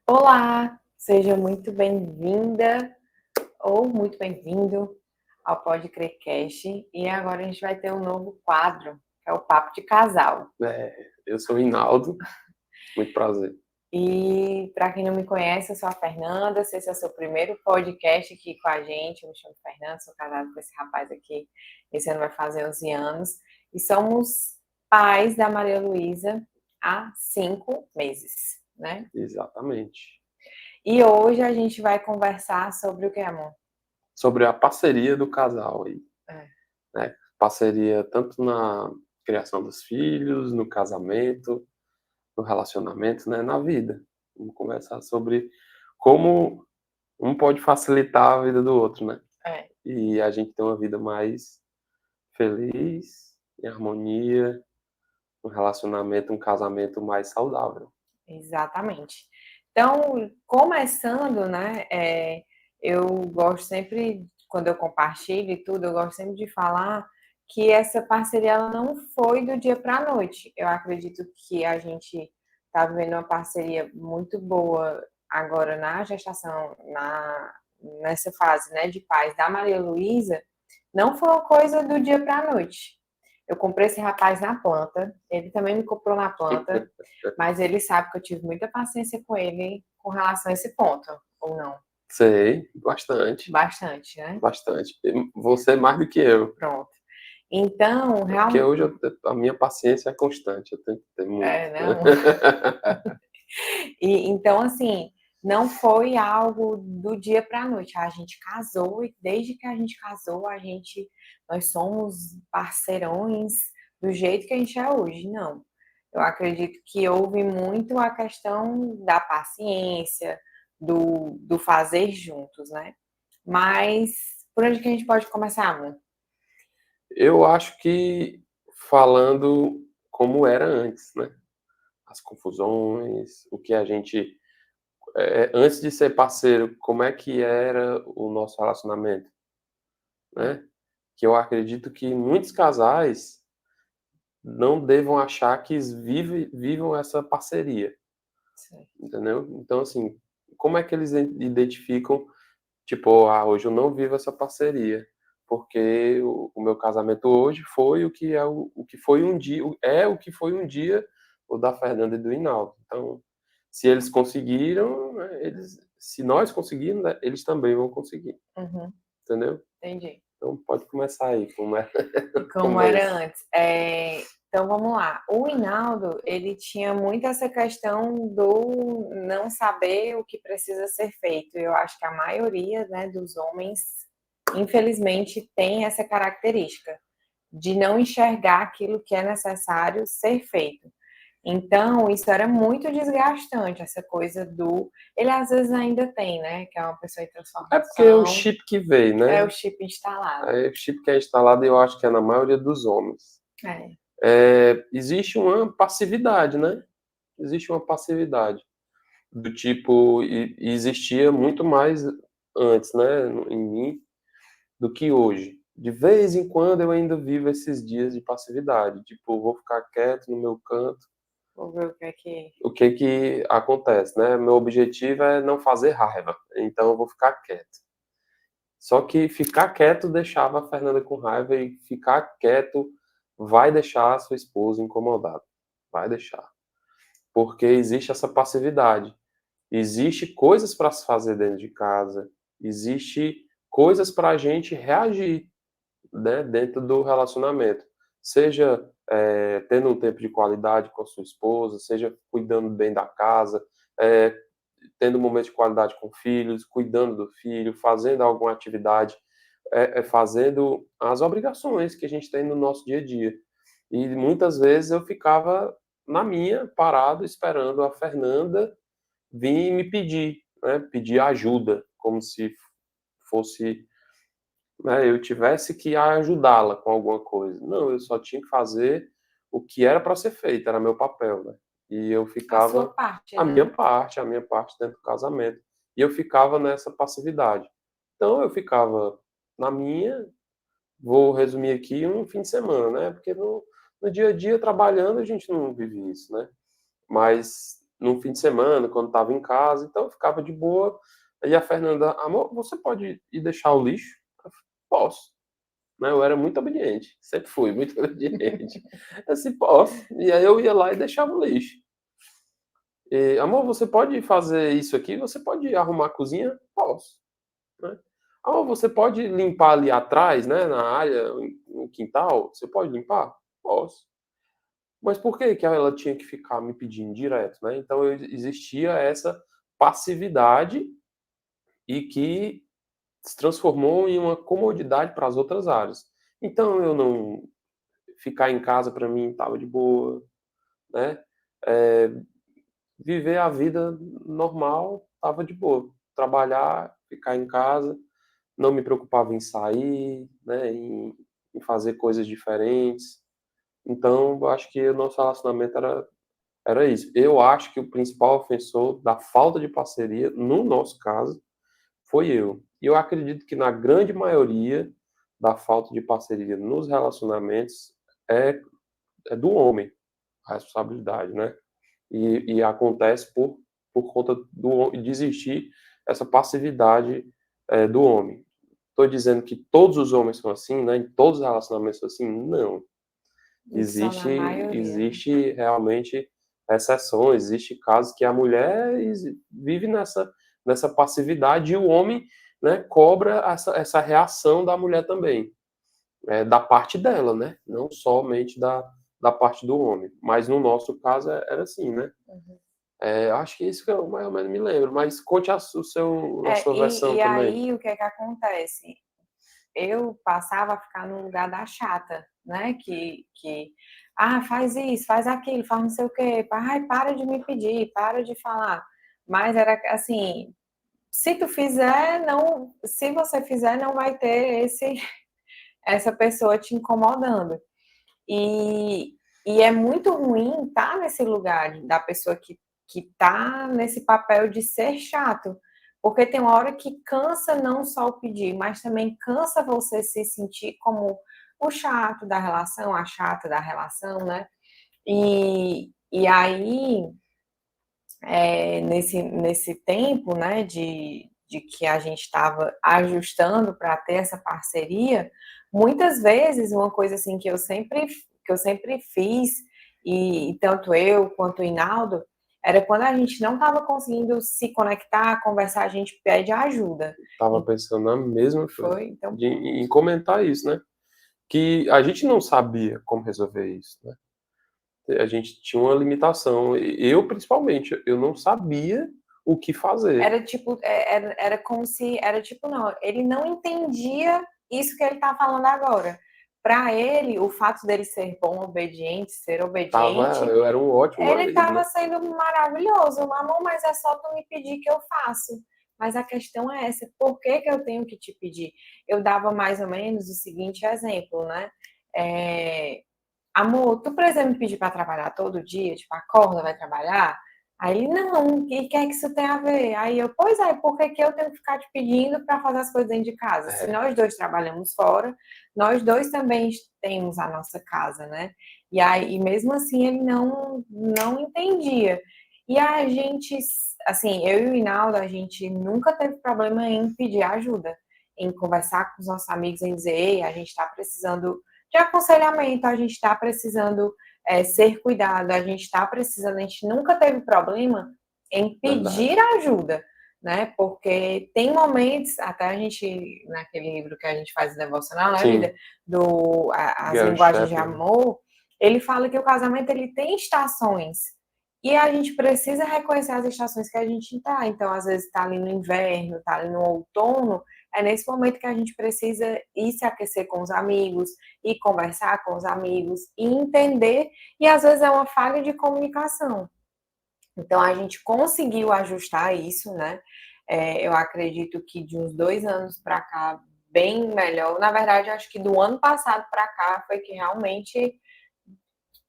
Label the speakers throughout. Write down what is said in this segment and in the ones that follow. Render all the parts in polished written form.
Speaker 1: Olá, seja muito bem-vinda ou muito bem-vindo ao Podcrecast. E agora a gente vai ter um novo quadro, que é o Papo de Casal.
Speaker 2: Eu sou o Rinaldo, muito prazer.
Speaker 1: E para quem não me conhece, eu sou a Fernanda, se esse é o seu primeiro podcast aqui com a gente, eu me chamo Fernanda, sou casada com esse rapaz aqui, esse ano vai fazer 11 anos, e somos pais da Maria Luísa há 5 meses, né?
Speaker 2: Exatamente.
Speaker 1: E hoje a gente vai conversar sobre o que, amor?
Speaker 2: Sobre a parceria do casal aí,
Speaker 1: É.
Speaker 2: né? Parceria tanto na criação dos filhos, no casamento, no relacionamento, né? Na vida. Vamos conversar sobre como um pode facilitar a vida do outro, né?
Speaker 1: É,
Speaker 2: E a gente ter uma vida mais feliz, em harmonia, um relacionamento, um casamento mais saudável.
Speaker 1: exatamente. Então, começando, né, eu gosto sempre, quando eu compartilho e tudo, eu gosto sempre de falar que essa parceria ela não foi do dia para a noite. Eu acredito que a gente está vivendo uma parceria muito boa agora na gestação, nessa fase, né, de paz da Maria Luísa, não foi uma coisa do dia para a noite. Eu comprei esse rapaz na planta, ele também me comprou na planta, mas ele sabe que eu tive muita paciência com ele com relação a esse ponto, ou não?
Speaker 2: Sei, bastante,
Speaker 1: Bastante, né?
Speaker 2: bastante. Você mais do que eu.
Speaker 1: Pronto. Então,
Speaker 2: É porque
Speaker 1: realmente.
Speaker 2: hoje a minha paciência é constante, eu tenho que ter muito.
Speaker 1: É, não. Então, assim, não foi algo do dia para a noite. A gente casou e desde que a gente casou, nós somos parceirões do jeito que a gente é hoje. Não. Eu acredito que houve muito a questão da paciência, do fazer juntos, né? Mas por onde que a gente pode começar, amor?
Speaker 2: Eu acho que falando como era antes, né? As confusões, o que a gente. Antes de ser parceiro, como é que era o nosso relacionamento, né? Que eu acredito que muitos casais não devam achar que vivam essa parceria,
Speaker 1: Sim.
Speaker 2: entendeu? Então, assim, como é que eles identificam, tipo, hoje eu não vivo essa parceria, porque o meu casamento hoje foi o que foi um dia, é o que foi um dia o da Fernanda e do Hinaldo. Então, se eles conseguiram, né, se nós conseguimos, né, eles também vão conseguir,
Speaker 1: Uhum,
Speaker 2: entendeu?
Speaker 1: entendi.
Speaker 2: Então, pode começar aí, como é
Speaker 1: Como
Speaker 2: começo.
Speaker 1: era antes. Então vamos lá. O Hinaldo, ele tinha muito essa questão do não saber o que precisa ser feito. Eu acho que a maioria, né, dos homens, infelizmente, tem essa característica de não enxergar aquilo que é necessário ser feito. Então, isso era muito desgastante, essa coisa do. Ele às vezes ainda tem, né? Que é uma pessoa em
Speaker 2: É porque é o
Speaker 1: transformação,
Speaker 2: chip que veio,
Speaker 1: é o
Speaker 2: né?
Speaker 1: chip instalado.
Speaker 2: É o chip que é instalado, eu acho que é na maioria dos homens.
Speaker 1: É,
Speaker 2: Existe uma passividade, né? Existe uma passividade. Do tipo, existia muito mais antes, né, em mim, do que hoje. De vez em quando eu ainda vivo esses dias de passividade. Tipo, vou ficar quieto no meu canto.
Speaker 1: vou ver o que é que.
Speaker 2: O que que acontece, né? Meu objetivo é não fazer raiva. Então eu vou ficar quieto. Só que ficar quieto deixava a Fernanda com raiva e ficar quieto vai deixar a sua esposa incomodada. Vai deixar. Porque existe essa passividade. Existe coisas para se fazer dentro de casa. Existe coisas para a gente reagir, né, dentro do relacionamento. Seja tendo um tempo de qualidade com a sua esposa, seja cuidando bem da casa, é, tendo um momento de qualidade com filhos, cuidando do filho, fazendo alguma atividade, fazendo as obrigações que a gente tem no nosso dia a dia. E muitas vezes eu ficava na minha, parado, esperando a Fernanda vir me pedir, né, pedir ajuda, como se fosse, né, eu tivesse que ajudá-la com alguma coisa. Não, eu só tinha que fazer o que era para ser feito, era meu papel, né? E eu
Speaker 1: A sua
Speaker 2: ficava
Speaker 1: parte, né?
Speaker 2: a minha parte dentro do casamento. E eu ficava nessa passividade. Então eu ficava na minha, vou resumir aqui um fim de semana, né? Porque no dia a dia trabalhando a gente não vive isso, né? Mas no fim de semana, quando estava em casa, então eu ficava de boa. Aí a Fernanda, amor, você pode ir deixar o lixo? Eu falei, posso. Né? Eu era muito obediente, sempre fui muito obediente. Eu disse, posso. E aí eu ia lá e deixava o lixo. E, amor, você pode fazer isso aqui? Você pode arrumar a cozinha? Posso. Né? Amor, você pode limpar ali atrás, né, na área, no quintal? Você pode limpar? Posso. Mas por que que ela tinha que ficar me pedindo direto, né? Então existia essa passividade e que se transformou em uma comodidade para as outras áreas. Então eu não ficar em casa para mim estava de boa, né? É, viver a vida normal estava de boa. Trabalhar, ficar em casa, não me preocupava em sair, né? Em fazer coisas diferentes. Então, eu acho que o nosso relacionamento era isso. Eu acho que o principal ofensor da falta de parceria, no nosso caso, foi eu. E eu acredito que na grande maioria da falta de parceria nos relacionamentos é, é do homem a responsabilidade, né? E acontece por conta de existir essa passividade do homem. Estou dizendo que todos os homens são assim, né? Em todos os relacionamentos são assim? Não.
Speaker 1: Isso só na maioria, né?
Speaker 2: Existe realmente exceções, existe casos que a mulher vive nessa passividade e o homem, né, cobra essa reação da mulher também, da parte dela, né, não somente da parte do homem. Mas no nosso caso era assim, né?
Speaker 1: Uhum.
Speaker 2: Acho que isso que eu mais ou menos me lembro, mas conte a sua versão
Speaker 1: E
Speaker 2: também.
Speaker 1: aí, o que é que acontece? Eu passava a ficar no lugar da chata, né? Faz isso, faz aquilo, faz não sei o quê. Ai, para de me pedir, para de falar. Mas era assim, se tu fizer, não, se você fizer, não vai ter essa pessoa te incomodando. E, e é muito ruim estar nesse lugar da pessoa que tá nesse papel de ser chato. Porque tem uma hora que cansa não só o pedir, mas também cansa você se sentir como o chato da relação, a chata da relação, né? E aí, nesse tempo, né, de que a gente estava ajustando para ter essa parceria, muitas vezes uma coisa assim que eu sempre fiz, e tanto eu quanto o Hinaldo, era quando a gente não estava conseguindo se conectar, conversar, a gente pede ajuda.
Speaker 2: Estava pensando na mesma coisa,
Speaker 1: Foi, então,
Speaker 2: em comentar isso, né? Que a gente não sabia como resolver isso, né? A gente tinha uma limitação. Eu, principalmente, eu não sabia o que fazer.
Speaker 1: era tipo, era como se, era tipo, não, ele não entendia isso que ele está falando agora. Para ele, o fato dele ser bom, obediente, ser obediente,
Speaker 2: Eu era um ótimo
Speaker 1: ele
Speaker 2: marido,
Speaker 1: estava
Speaker 2: né?
Speaker 1: sendo maravilhoso. Amor, mas é só tu me pedir que eu faço. Mas a questão é essa, por que que eu tenho que te pedir? Eu dava mais ou menos o seguinte exemplo, né? Amor, tu precisa me pedir para trabalhar todo dia? Tipo, acorda, vai trabalhar? Aí ele, não, e o que é que isso tem a ver? Aí eu, pois é, por que que eu tenho que ficar te pedindo para fazer as coisas dentro de casa? Se
Speaker 2: É,
Speaker 1: nós dois trabalhamos fora, nós dois também temos a nossa casa, né? E aí, mesmo assim, ele não entendia. E a gente, assim, eu e o Hinaldo, a gente nunca teve problema em pedir ajuda, em conversar com os nossos amigos, em dizer, ei, a gente está precisando de aconselhamento, a gente está precisando ser cuidado, a gente está precisando, a gente nunca teve problema em pedir
Speaker 2: verdade.
Speaker 1: ajuda, né? Porque tem momentos, até a gente, naquele livro que a gente faz devocional, né, vida,
Speaker 2: Sim,
Speaker 1: as
Speaker 2: Gary
Speaker 1: linguagens de
Speaker 2: Chapman.
Speaker 1: amor, ele fala que o casamento ele tem estações. E a gente precisa reconhecer as estações que a gente está. Então, às vezes, está ali no inverno, está ali no outono, é nesse momento que a gente precisa ir se aquecer com os amigos, e conversar com os amigos, e entender, e às vezes é uma falha de comunicação. Então, a gente conseguiu ajustar isso, né? Eu acredito que de uns 2 anos para cá, bem melhor. Na verdade, acho que do ano passado para cá foi que realmente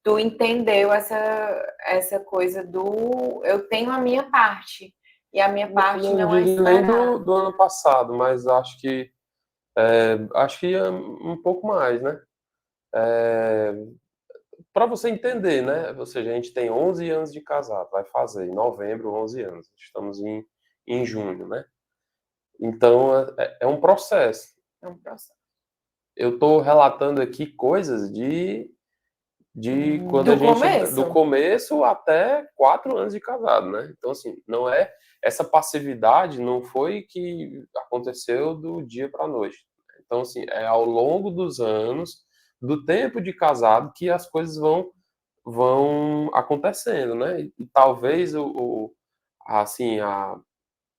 Speaker 1: tu entendeu essa coisa do eu tenho a minha parte, e a minha parte
Speaker 2: Não
Speaker 1: não é
Speaker 2: diria nem
Speaker 1: esperar.
Speaker 2: do ano passado, mas acho que um pouco mais, né? É, para você entender, né? Ou seja, a gente tem 11 anos de casado, vai fazer em novembro 11 anos. Estamos em junho, né? Então, é um processo.
Speaker 1: É um processo.
Speaker 2: Eu estou relatando aqui coisas de quando a
Speaker 1: Do
Speaker 2: gente, do
Speaker 1: começo.
Speaker 2: começo até 4 anos de casado, né? Então, assim, não é, essa passividade não foi que aconteceu do dia para a noite. Então, assim, é ao longo dos anos, do tempo de casado, que as coisas vão acontecendo, né? E talvez assim,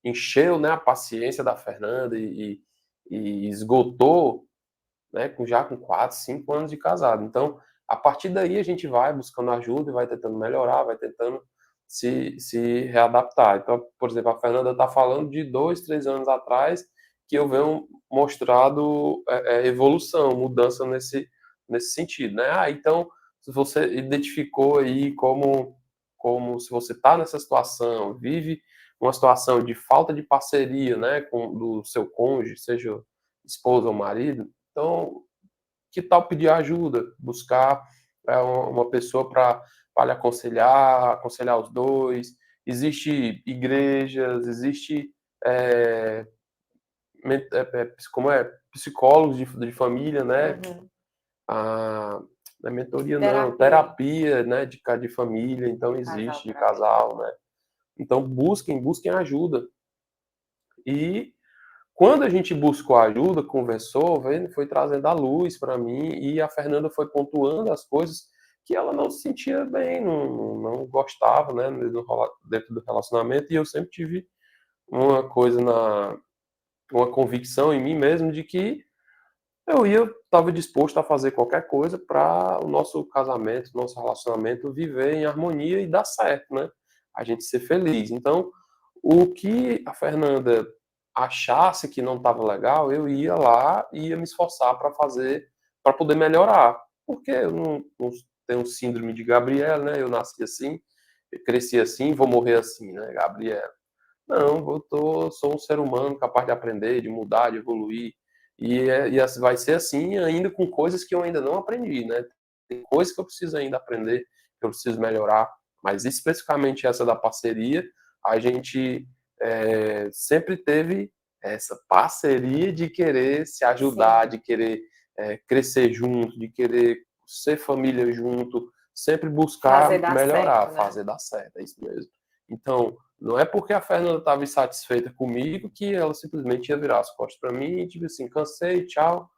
Speaker 2: encheu, né, a paciência da Fernanda e esgotou, né, já com 4, 5 anos de casado. Então, a partir daí a gente vai buscando ajuda e vai tentando melhorar, vai tentando se readaptar. Então, por exemplo, a Fernanda está falando de 2, 3 anos atrás que eu venho mostrado evolução, mudança nesse sentido, né? Então, se você identificou aí como se você está nessa situação, vive uma situação de falta de parceria, né, do seu cônjuge, seja esposa ou marido, então, que tal pedir ajuda? Buscar uma pessoa para lhe aconselhar os dois. Existe igrejas, existe é, como psicólogos de família, né?
Speaker 1: Uhum.
Speaker 2: A, não é mentoria não,
Speaker 1: Terapia.
Speaker 2: terapia, né? De família, então
Speaker 1: Casal
Speaker 2: existe de
Speaker 1: terapia.
Speaker 2: casal, né? Então busquem ajuda. E quando a gente buscou ajuda, conversou, foi trazendo a luz para mim e a Fernanda foi pontuando as coisas que ela não se sentia bem, não gostava, né, dentro do relacionamento, e eu sempre tive uma coisa uma convicção em mim mesmo de que estava disposto a fazer qualquer coisa para o nosso casamento, nosso relacionamento viver em harmonia e dar certo, né? A gente ser feliz. Então, o que a Fernanda achasse que não estava legal, eu ia lá e ia me esforçar para fazer, para poder melhorar. Porque eu não tenho síndrome de Gabriel, né? Eu nasci assim, eu cresci assim, vou morrer assim, né, Gabriel? Não, sou um ser humano capaz de aprender, de mudar, de evoluir. E vai ser assim ainda com coisas que eu ainda não aprendi, né? Tem coisas que eu preciso ainda aprender, que eu preciso melhorar, mas especificamente essa da parceria, a gente sempre teve essa parceria de querer se ajudar,
Speaker 1: Sim.
Speaker 2: de querer crescer junto, de querer ser família junto, sempre
Speaker 1: Fazer
Speaker 2: buscar
Speaker 1: dar
Speaker 2: melhorar,
Speaker 1: certo, né?
Speaker 2: fazer dar certo, é isso mesmo. Então, não é porque a Fernanda estava insatisfeita comigo que ela simplesmente ia virar as costas para mim e tipo assim, cansei, tchau.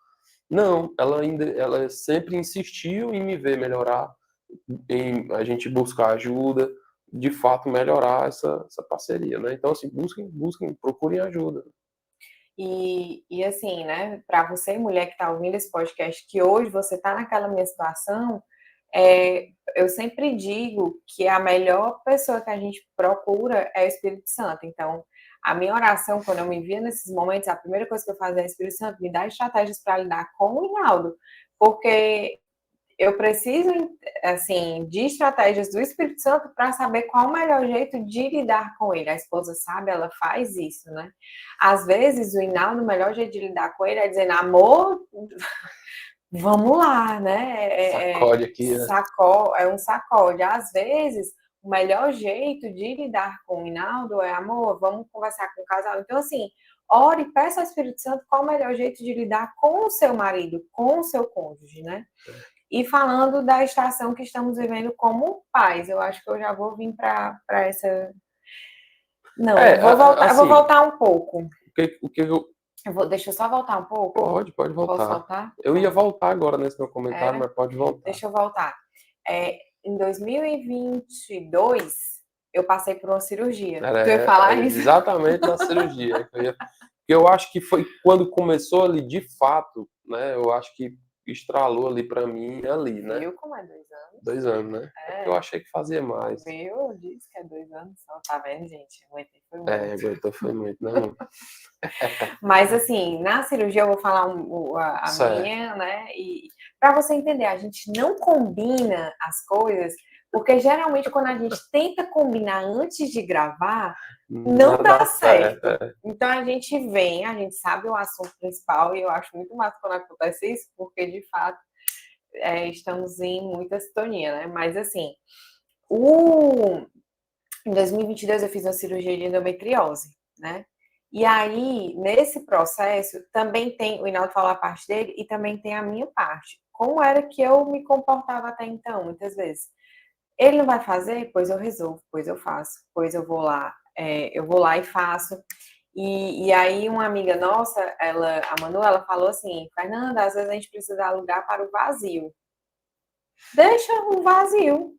Speaker 2: Não, ela sempre insistiu em me ver melhorar, em a gente buscar ajuda, de fato melhorar essa parceria, né? Então assim, busquem, procurem ajuda.
Speaker 1: E assim, né, para você, mulher que está ouvindo esse podcast, que hoje você está naquela minha situação, eu sempre digo que a melhor pessoa que a gente procura é o Espírito Santo. Então, a minha oração, quando eu me via nesses momentos, a primeira coisa que eu fazia é: Espírito Santo, me dá estratégias para lidar com o Rinaldo, porque eu preciso, assim, de estratégias do Espírito Santo para saber qual o melhor jeito de lidar com ele. A esposa sabe, ela faz isso, né? Às vezes, o Hinaldo, o melhor jeito de lidar com ele é dizendo: amor, vamos lá, né?
Speaker 2: Sacode aqui, né?
Speaker 1: É um sacode. Às vezes, o melhor jeito de lidar com o Hinaldo é: amor, vamos conversar com o casal. Então, assim, ore e peça ao Espírito Santo qual o melhor jeito de lidar com o seu marido, com o seu cônjuge, né? E falando da estação que estamos vivendo como pais, eu acho que eu já vou vir para essa. Não, eu vou
Speaker 2: Assim,
Speaker 1: voltar um pouco.
Speaker 2: o que eu
Speaker 1: Deixa eu só voltar um pouco.
Speaker 2: pode
Speaker 1: Posso
Speaker 2: voltar.
Speaker 1: voltar?
Speaker 2: Eu ia
Speaker 1: Pronto.
Speaker 2: voltar agora nesse meu comentário,
Speaker 1: Era?
Speaker 2: mas pode voltar.
Speaker 1: Deixa eu voltar. Em 2022, eu passei por uma cirurgia. Tu ia falar isso?
Speaker 2: Exatamente na cirurgia. Eu acho que foi quando começou ali, de fato, né? Eu acho que estralou ali para mim, ali, né?
Speaker 1: Viu como é 2 anos?
Speaker 2: 2 anos, né? É porque eu
Speaker 1: É,
Speaker 2: achei que fazia mais.
Speaker 1: viu? Diz que é 2 anos só. Tá vendo, gente? Aguentei, foi muito.
Speaker 2: Aguentou, foi muito, não.
Speaker 1: Mas assim, na cirurgia eu vou falar a
Speaker 2: Certo.
Speaker 1: minha, né? E para você entender, a gente não combina as coisas, porque geralmente quando a gente tenta combinar antes de gravar, não
Speaker 2: Nada
Speaker 1: dá
Speaker 2: certo.
Speaker 1: certo. Então a gente vem, a gente sabe o assunto principal, e eu acho muito massa quando acontece isso, porque de fato estamos em muita sintonia, né? Mas assim, em 2022 eu fiz uma cirurgia de endometriose, né? E aí, nesse processo, também tem, o Hinaldo falou a parte dele e também tem a minha parte. Como era que eu me comportava até então, muitas vezes? Ele não vai fazer? Pois eu resolvo, pois eu faço, pois eu vou lá e faço. E aí uma amiga nossa, a Manu, ela falou assim, Fernanda, às vezes a gente precisa dar lugar para o vazio. Deixa o vazio.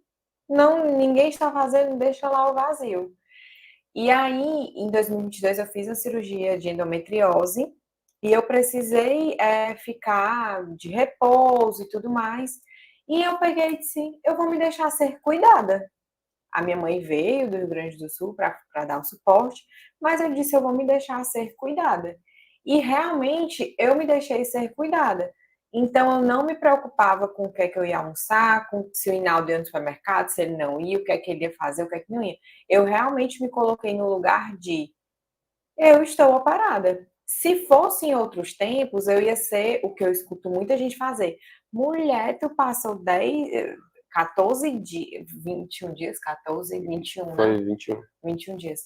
Speaker 1: Não, ninguém está fazendo, deixa lá o vazio. E aí, em 2022, eu fiz a cirurgia de endometriose e eu precisei ficar de repouso e tudo mais. E eu peguei e disse, eu vou me deixar ser cuidada. A minha mãe veio do Rio Grande do Sul para dar o suporte, mas eu disse, eu vou me deixar ser cuidada. E realmente eu me deixei ser cuidada. Então eu não me preocupava com o que é que eu ia almoçar, com se o Hinaldo ia no supermercado, se ele não ia, o que é que ele ia fazer, o que é que não ia. Eu realmente me coloquei no lugar de eu estou parada. Se fosse em outros tempos, eu ia ser o que eu escuto muita gente fazer. Mulher, tu passou 14 dias, 21 dias, 14, 21, né?
Speaker 2: Foi 21.
Speaker 1: 21 dias.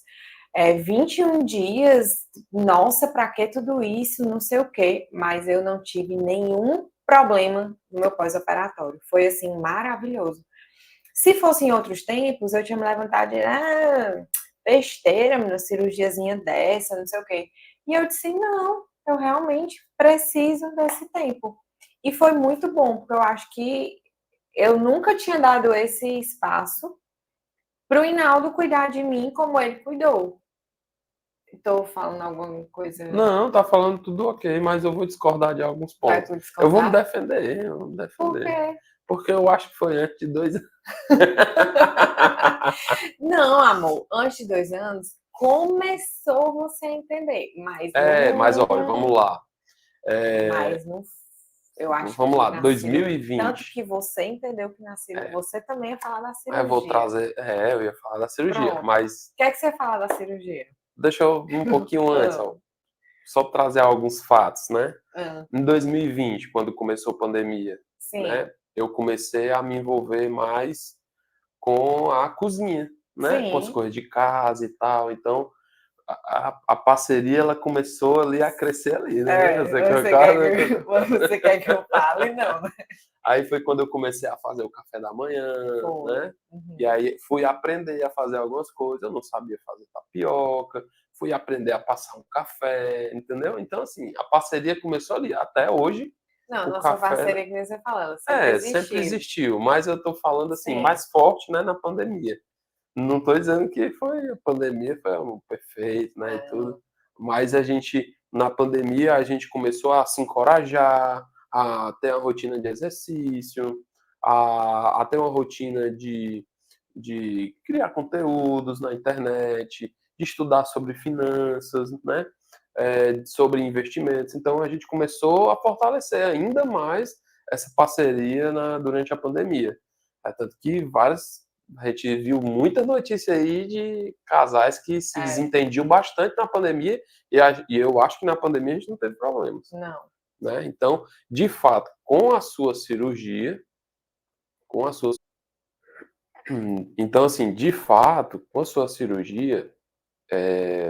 Speaker 1: 21 dias, nossa, pra que tudo isso? Não sei o quê, mas eu não tive nenhum problema no meu pós-operatório. Foi assim, maravilhoso. Se fosse em outros tempos, eu tinha me levantado e besteira, uma cirurgiazinha dessa, não sei o quê. E eu disse, não, eu realmente preciso desse tempo. E foi muito bom, porque eu acho que eu nunca tinha dado esse espaço para o Hinaldo cuidar de mim como ele cuidou. Estou falando alguma coisa.
Speaker 2: Não, tá falando tudo ok, mas eu vou discordar de alguns
Speaker 1: Vai
Speaker 2: pontos.
Speaker 1: por
Speaker 2: Eu vou me
Speaker 1: discordar?
Speaker 2: defender, eu vou me
Speaker 1: Por
Speaker 2: defender.
Speaker 1: quê?
Speaker 2: Porque eu acho que foi antes de 2 anos.
Speaker 1: Não, amor, antes de 2 anos, começou você a entender, mas
Speaker 2: Mas olha,
Speaker 1: não.
Speaker 2: vamos lá.
Speaker 1: Mas não. Eu acho
Speaker 2: Vamos
Speaker 1: que
Speaker 2: lá,
Speaker 1: na cirurgia. Tanto
Speaker 2: 2020.
Speaker 1: que você entendeu que na cirurgia. Você também ia falar da
Speaker 2: Eu vou
Speaker 1: cirurgia.
Speaker 2: trazer. Eu ia falar da cirurgia,
Speaker 1: Pronto. O
Speaker 2: mas
Speaker 1: que é que você fala da cirurgia?
Speaker 2: deixa eu um pouquinho antes,
Speaker 1: Ah,
Speaker 2: ó, só trazer alguns fatos, né?
Speaker 1: ah,
Speaker 2: Em 2020, quando começou a pandemia,
Speaker 1: sim,
Speaker 2: né? Eu comecei a me envolver mais com a cozinha, né? Com as
Speaker 1: sim.
Speaker 2: coisas de casa e tal. Então, a parceria ela começou ali a crescer ali, né? Você
Speaker 1: Você quer
Speaker 2: concorda?
Speaker 1: que, você quer que eu fale? Não, né?
Speaker 2: Aí foi quando eu comecei a fazer o café da manhã,
Speaker 1: Foi.
Speaker 2: né? E
Speaker 1: Uhum.
Speaker 2: aí fui aprender a fazer algumas coisas. Eu não sabia fazer tapioca, fui aprender a passar um café, entendeu? Então, assim, a parceria começou ali. Até hoje,
Speaker 1: Não,
Speaker 2: o
Speaker 1: nossa
Speaker 2: café
Speaker 1: parceria, que nem você fala, ela sempre
Speaker 2: sempre
Speaker 1: existiu.
Speaker 2: existiu, mas eu tô falando assim,
Speaker 1: Sim.
Speaker 2: mais forte, né, na pandemia. Não tô dizendo que foi a pandemia, foi perfeito, né, e tudo, mas na pandemia, a gente começou a se encorajar, a ter uma rotina de exercício, a ter uma rotina de criar conteúdos na internet, de estudar sobre finanças, né, sobre investimentos. Então, a gente começou a fortalecer ainda mais essa parceria durante a pandemia. Tanto que a gente viu muita notícia aí de casais que se
Speaker 1: É,
Speaker 2: desentendiam bastante na pandemia e eu acho que na pandemia a gente não teve problemas,
Speaker 1: não.
Speaker 2: né? Então, de fato, com a sua cirurgia, com a sua então assim, de fato, com a sua cirurgia,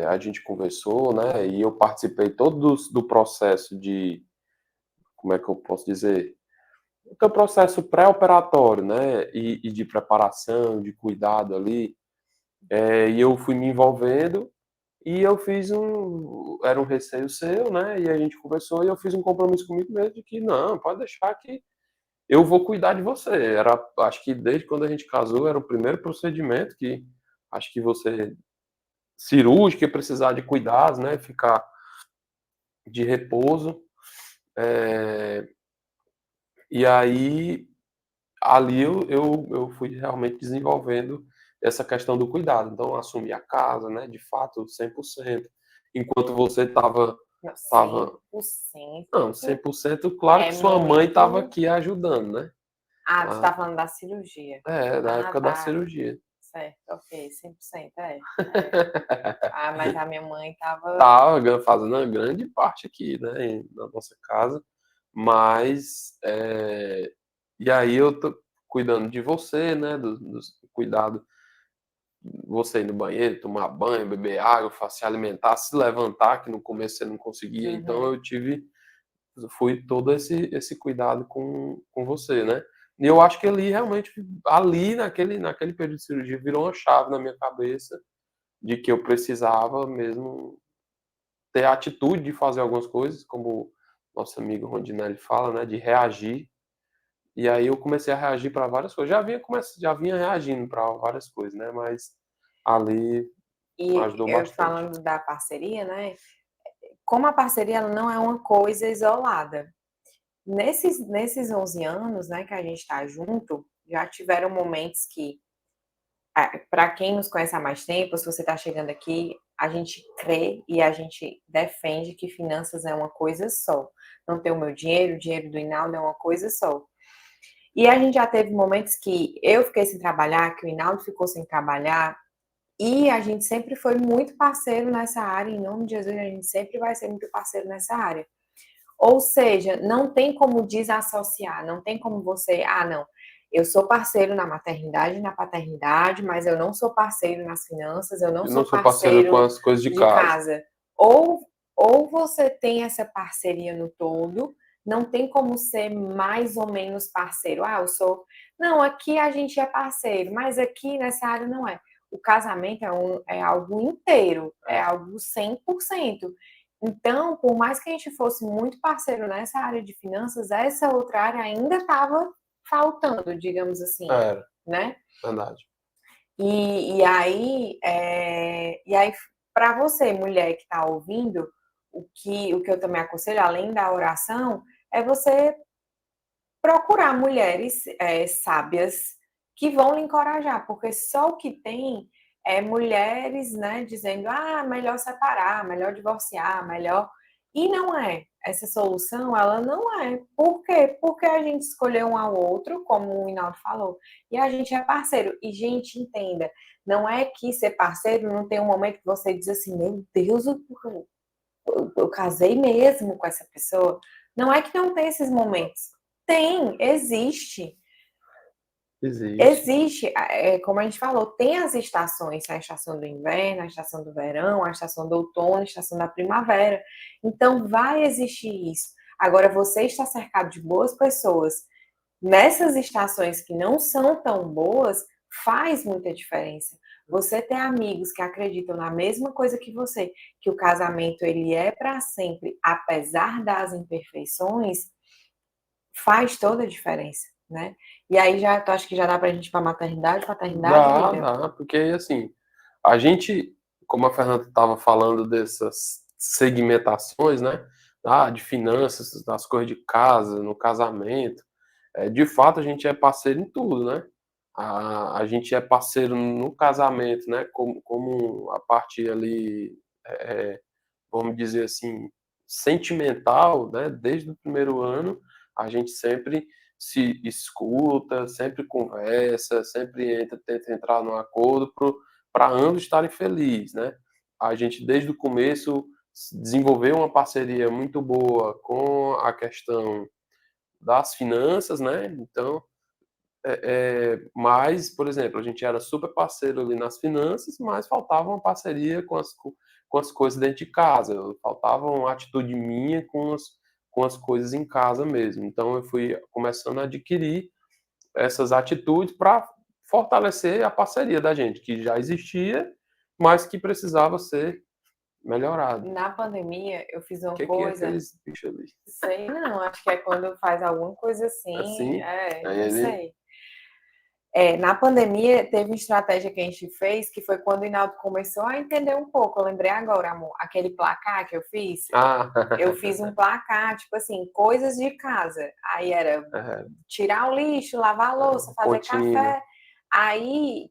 Speaker 2: a gente conversou, né? E eu participei todo do processo de, como é que eu posso dizer? O teu processo pré-operatório, né? E de preparação, de cuidado ali. E eu fui me envolvendo e eu fiz era um receio seu, né? E a gente conversou e eu fiz um compromisso comigo mesmo de que não, pode deixar que eu vou cuidar de você. Acho que desde quando a gente casou era o primeiro procedimento que acho que você cirúrgico ia precisar de cuidados, né? Ficar de repouso. É, e aí ali eu fui realmente desenvolvendo essa questão do cuidado. Então, assumi a casa, né, de fato, 100%. Enquanto você estava.
Speaker 1: Não,
Speaker 2: Tava, não,
Speaker 1: 100%
Speaker 2: 100%, claro
Speaker 1: é
Speaker 2: que sua mãe estava
Speaker 1: muito.
Speaker 2: aqui ajudando, né?
Speaker 1: Ah, tu
Speaker 2: Ah,
Speaker 1: tá falando da cirurgia.
Speaker 2: da
Speaker 1: Ah,
Speaker 2: época da
Speaker 1: tá.
Speaker 2: cirurgia.
Speaker 1: Certo, ok, 100%, Ah, mas a minha mãe tava.
Speaker 2: Tava fazendo uma grande parte aqui, né, na nossa casa, mas E aí eu tô cuidando de você, né? Cuidado, você ir no banheiro, tomar banho, beber água, se alimentar, se levantar, que no começo você não conseguia. Então
Speaker 1: Uhum.
Speaker 2: fui todo esse cuidado com você, né? E eu acho que ali realmente, ali naquele período de cirurgia, virou uma chave na minha cabeça de que eu precisava mesmo ter a atitude de fazer algumas coisas, como nosso amigo Rondinelli fala, né? De reagir. E aí eu comecei a reagir para várias coisas. Já vinha reagindo para várias coisas, né? Mas ali
Speaker 1: E
Speaker 2: ajudou
Speaker 1: eu
Speaker 2: bastante.
Speaker 1: falando da parceria, né? Como a parceria ela não é uma coisa isolada. Nesses 11 anos, né, que a gente está junto, já tiveram momentos que, para quem nos conhece há mais tempo, se você está chegando aqui, a gente crê e a gente defende que finanças é uma coisa só. Não tem o meu dinheiro, o dinheiro do Inaldo é uma coisa só. E a gente já teve momentos que eu fiquei sem trabalhar, que o Inaldo ficou sem trabalhar, e a gente sempre foi muito parceiro nessa área, em nome de Jesus, a gente sempre vai ser muito parceiro nessa área. Ou seja, não tem como desassociar, não tem como você, não, eu sou parceiro na maternidade e na paternidade, mas eu não sou parceiro nas finanças, eu não
Speaker 2: Eu não
Speaker 1: sou
Speaker 2: sou parceiro com
Speaker 1: parceiro
Speaker 2: as coisas de
Speaker 1: de
Speaker 2: casa.
Speaker 1: casa. Ou, ou você tem essa parceria no todo, não tem como ser mais ou menos parceiro. Eu sou. Não, aqui a gente é parceiro, mas aqui nessa área não é. O casamento é algo inteiro, é algo 100%. Então, por mais que a gente fosse muito parceiro nessa área de finanças, essa outra área ainda estava faltando, digamos assim,
Speaker 2: Era,
Speaker 1: né?
Speaker 2: verdade.
Speaker 1: E aí para você, mulher que está ouvindo, o que eu também aconselho, além da oração, é você procurar mulheres sábias que vão lhe encorajar, porque só o que tem é mulheres, né, dizendo, melhor separar, melhor divorciar, melhor. E não é. Essa solução, ela não é. Por quê? Porque a gente escolheu um ao outro, como o Hinaldo falou, e a gente é parceiro. E, gente, entenda, não é que ser parceiro não tem um momento que você diz assim, meu Deus, eu casei mesmo com essa pessoa. Não é que não tem esses momentos. Tem, existe.
Speaker 2: Existe.
Speaker 1: Existe, como a gente falou, tem as estações, a estação do inverno, a estação do verão, a estação do outono, a estação da primavera. Então, vai existir isso. Agora, você está cercado de boas pessoas nessas estações que não são tão boas, faz muita diferença. Você ter amigos que acreditam na mesma coisa que você, que o casamento ele é para sempre, apesar das imperfeições, faz toda a diferença, né? E aí já, tu acha que já dá pra gente ir pra maternidade, paternidade, William?
Speaker 2: Dá, porque assim, a gente, como a Fernanda estava falando dessas segmentações, né? De finanças, das coisas de casa, no casamento, de fato a gente é parceiro em tudo, né? A gente é parceiro no casamento, né? Como a parte ali, vamos dizer assim, sentimental, né? Desde o primeiro ano, a gente sempre se escuta, sempre conversa, sempre tenta entrar num acordo para ambos estarem felizes, né? A gente, desde o começo, desenvolveu uma parceria muito boa com a questão das finanças, né? Então, mas, por exemplo, a gente era super parceiro ali nas finanças, mas faltava uma parceria com as coisas dentro de casa. Faltava uma atitude minha com as coisas em casa mesmo. Então, eu fui começando a adquirir essas atitudes para fortalecer a parceria da gente, que já existia, mas que precisava ser melhorada.
Speaker 1: Na pandemia, eu fiz
Speaker 2: O
Speaker 1: uma
Speaker 2: que é
Speaker 1: coisa,
Speaker 2: aqueles bichos ali?
Speaker 1: sei não, acho que é quando faz alguma coisa assim,
Speaker 2: Assim, aí
Speaker 1: não
Speaker 2: ele.
Speaker 1: sei. Na pandemia, teve uma estratégia que a gente fez, que foi quando o Hinaldo começou a entender um pouco. Eu lembrei agora, amor, aquele placar que eu fiz.
Speaker 2: Ah,
Speaker 1: Eu fiz um placar, tipo assim, coisas de casa. Aí era tirar o lixo, lavar a louça, fazer
Speaker 2: rotina,
Speaker 1: café. Aí,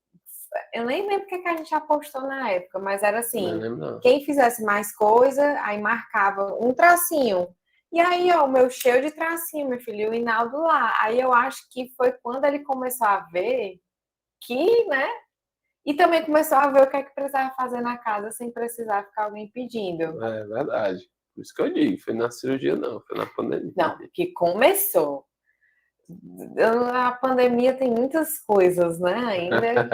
Speaker 1: eu nem lembro o que a gente apostou na época, mas era
Speaker 2: não
Speaker 1: assim,
Speaker 2: lembro não.
Speaker 1: quem fizesse mais coisa, aí marcava um tracinho. E aí, ó, o meu cheio de tracinho, meu filho, e o Hinaldo lá. Aí eu acho que foi quando ele começou a ver que, né? E também começou a ver o que é que precisava fazer na casa sem precisar ficar alguém pedindo.
Speaker 2: É verdade. Por isso que eu digo, foi na cirurgia não, foi na pandemia.
Speaker 1: Não, que começou. A pandemia tem muitas coisas, né, ainda.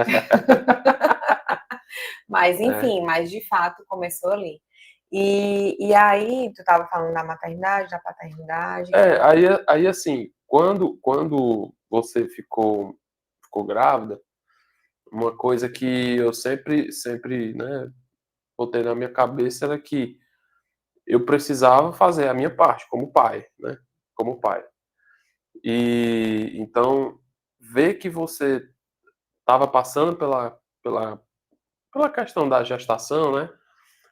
Speaker 1: Mas, enfim, mas de fato começou ali. E aí, tu estava falando da maternidade, da paternidade.
Speaker 2: Aí assim, quando você ficou grávida, uma coisa que eu sempre, né, botei na minha cabeça era que eu precisava fazer a minha parte como pai, né? Como pai. E então ver que você estava passando pela questão da gestação, né?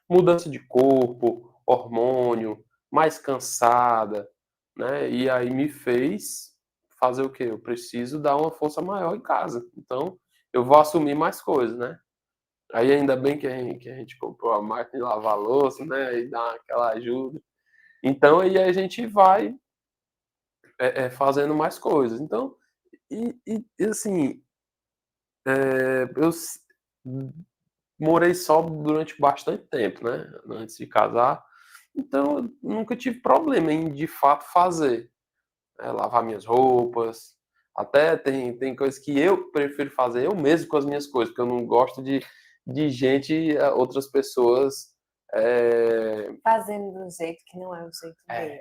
Speaker 2: Mudança de corpo, hormônio, mais cansada, né? E aí me fez fazer o quê? Eu preciso dar uma força maior em casa. Então eu vou assumir mais coisas, né? Aí ainda bem que a gente comprou a máquina de lavar louça, né? E dá aquela ajuda. Então aí a gente vai fazendo mais coisas. Então, e assim, eu morei só durante bastante tempo, né? Antes de casar. Então, eu nunca tive problema em de fato fazer, né? Lavar minhas roupas. Até tem coisas que eu prefiro fazer eu mesmo com as minhas coisas, porque eu não gosto de gente, outras pessoas.
Speaker 1: Fazendo do jeito que não é o jeito dele.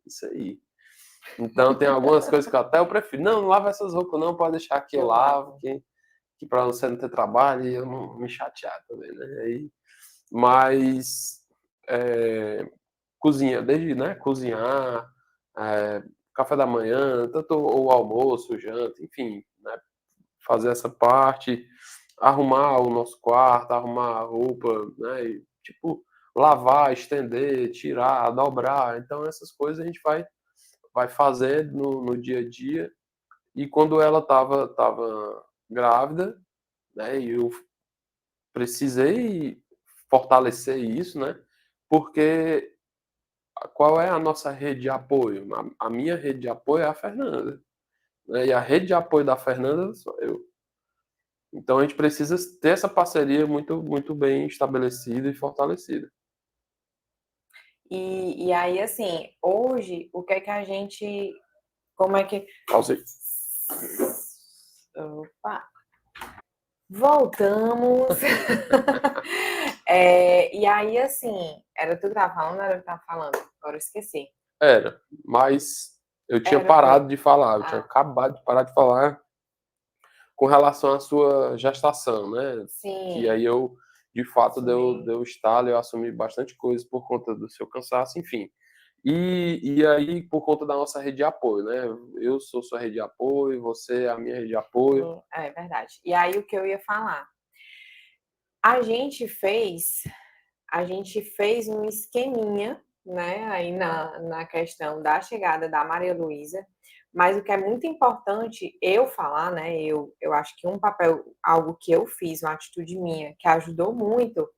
Speaker 2: Isso aí. Então tem algumas coisas que eu prefiro. Não lava essas roupas, não, pode deixar que eu lavo, que para você não ter trabalho e eu não me chatear também, né? Aí, mas cozinha, desde, né, cozinhar, café da manhã, tanto o almoço, o janta, enfim, né, fazer essa parte, arrumar o nosso quarto, arrumar a roupa, né, e, tipo, lavar, estender, tirar, dobrar. Então essas coisas a gente vai fazer no dia a dia. E quando ela estava grávida, né, e eu precisei fortalecer isso, né, porque qual é a nossa rede de apoio? A minha rede de apoio é a Fernanda, né, e a rede de apoio da Fernanda sou eu. Então a gente precisa ter essa parceria muito, muito bem estabelecida e fortalecida.
Speaker 1: E aí, assim, hoje, o que é que a gente. Como é que.
Speaker 2: Pausei.
Speaker 1: Opa! Voltamos! E aí, assim, era tu que tava falando, era eu que tava falando? Agora eu esqueci.
Speaker 2: Era, mas eu tinha
Speaker 1: Era o quê?
Speaker 2: parado de falar, eu tinha acabado de parar de falar com relação à sua gestação, né? Que
Speaker 1: Sim.
Speaker 2: aí eu, de fato,
Speaker 1: Assumi.
Speaker 2: deu estalo, eu assumi bastante coisa por conta do seu cansaço, enfim. E aí, por conta da nossa rede de apoio, né? Eu sou sua rede de apoio, você é a minha rede de apoio.
Speaker 1: É verdade. E aí, o que eu ia falar? A gente fez, a gente fez um esqueminha, né, aí na questão da chegada da Maria Luísa, mas o que é muito importante eu falar, né, eu acho que um papel, algo que eu fiz, uma atitude minha, que ajudou muito,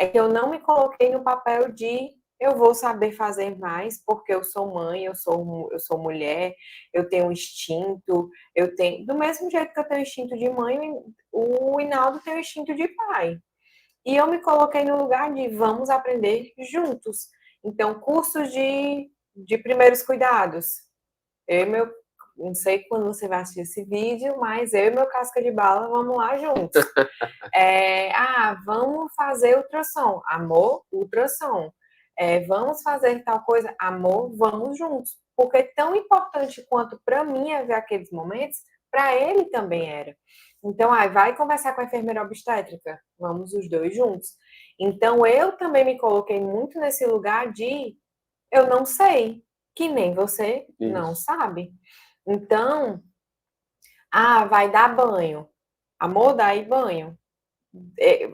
Speaker 1: é que eu não me coloquei no papel de eu vou saber fazer mais porque eu sou mãe, eu sou mulher, eu tenho instinto, eu tenho. Do mesmo jeito que eu tenho instinto de mãe, o Hinaldo tem o instinto de pai. E eu me coloquei no lugar de vamos aprender juntos. Então, cursos de primeiros cuidados. Eu e meu, não sei quando você vai assistir esse vídeo, mas eu e meu casca de bala vamos lá juntos. Vamos fazer ultrassom. Amor, ultrassom. Vamos fazer tal coisa. Amor, vamos juntos. Porque tão importante quanto para mim é ver aqueles momentos, para ele também era. Então, vai conversar com a enfermeira obstétrica. Vamos os dois juntos. Então, eu também me coloquei muito nesse lugar de eu não sei, que nem você não
Speaker 2: Isso.
Speaker 1: sabe. Então, vai dar banho. Amor, dá aí banho.